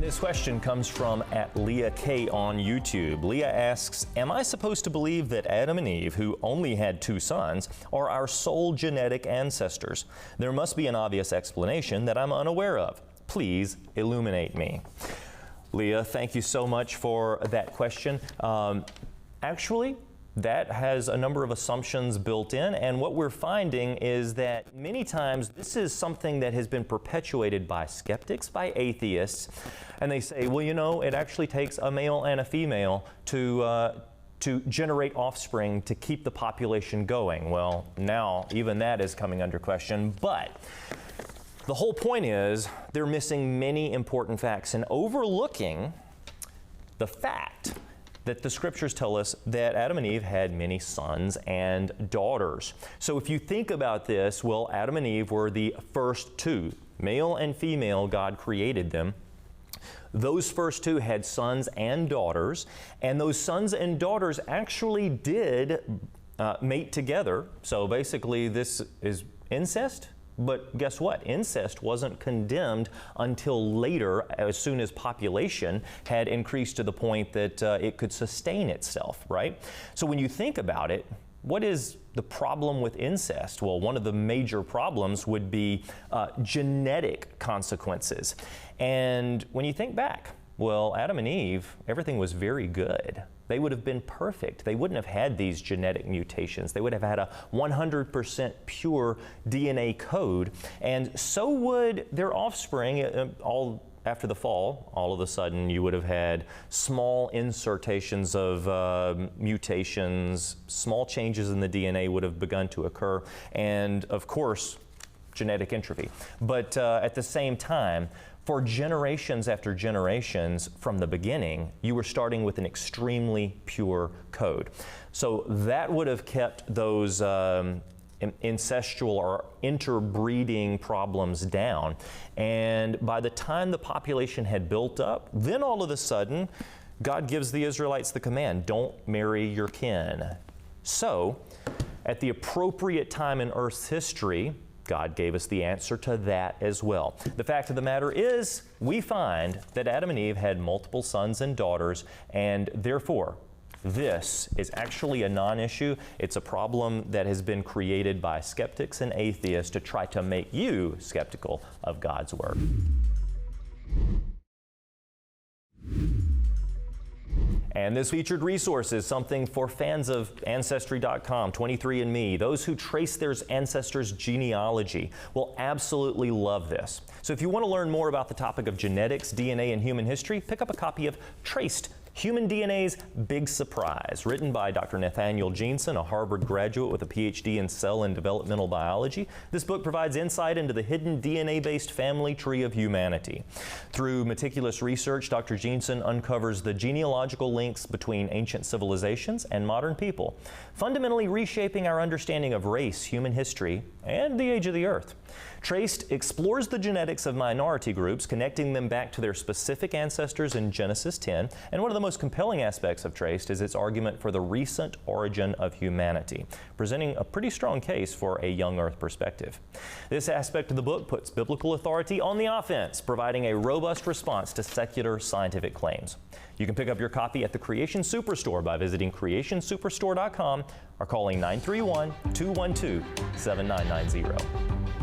This question comes from @Leah K on YouTube. Leah asks, am I supposed to believe that Adam and Eve, who only had 2 sons, are our sole genetic ancestors? There must be an obvious explanation that I'm unaware of. Please illuminate me. Leah, thank you so much for that question. Actually, that has a number of assumptions built in, and what we're finding is that many times this is something that has been perpetuated by skeptics, by atheists, and they say, well, you know, it actually takes a male and a female to generate offspring to keep the population going. Well, now even that is coming under question, but the whole point is they're missing many important facts and overlooking the fact that the scriptures tell us that Adam and Eve had many sons and daughters. So if you think about this, well, Adam and Eve were the first 2. Male and female, God created them. Those first 2 had sons and daughters, and those sons and daughters actually did mate together. So basically this is incest. But guess what? Incest wasn't condemned until later, as soon as population had increased to the point that it could sustain itself, right? So when you think about it, what is the problem with incest? Well, one of the major problems would be genetic consequences. And when you think back, well, Adam and Eve, everything was very good. They would have been perfect. They wouldn't have had these genetic mutations. They would have had a 100% pure DNA code, and so would their offspring. All after the fall, all of a sudden you would have had small insertions of mutations, small changes in the DNA would have begun to occur, and of course, genetic entropy. But at the same time, for generations after generations from the beginning, you were starting with an extremely pure code. So that would have kept those incestual or interbreeding problems down. And by the time the population had built up, then all of a sudden, God gives the Israelites the command, don't marry your kin. So, at the appropriate time in Earth's history, God gave us the answer to that as well. The fact of the matter is, we find that Adam and Eve had multiple sons and daughters, and therefore, this is actually a non-issue. It's a problem that has been created by skeptics and atheists to try to make you skeptical of God's Word. And this featured resource is something for fans of Ancestry.com, 23andMe. Those who trace their ancestors' genealogy will absolutely love this. So if you want to learn more about the topic of genetics, DNA, and human history, pick up a copy of Traced: Human DNA's Big Surprise, written by Dr. Nathaniel Jeanson, a Harvard graduate with a PhD in cell and developmental biology. This book provides insight into the hidden DNA-based family tree of humanity. Through meticulous research, Dr. Jeanson uncovers the genealogical links between ancient civilizations and modern people, fundamentally reshaping our understanding of race, human history, and the age of the Earth. Traced explores the genetics of minority groups, connecting them back to their specific ancestors in Genesis 10, and one of the most compelling aspects of Traced is its argument for the recent origin of humanity, presenting a pretty strong case for a young Earth perspective. This aspect of the book puts biblical authority on the offense, providing a robust response to secular scientific claims. You can pick up your copy at the Creation Superstore by visiting creationsuperstore.com or calling 931-212-7990.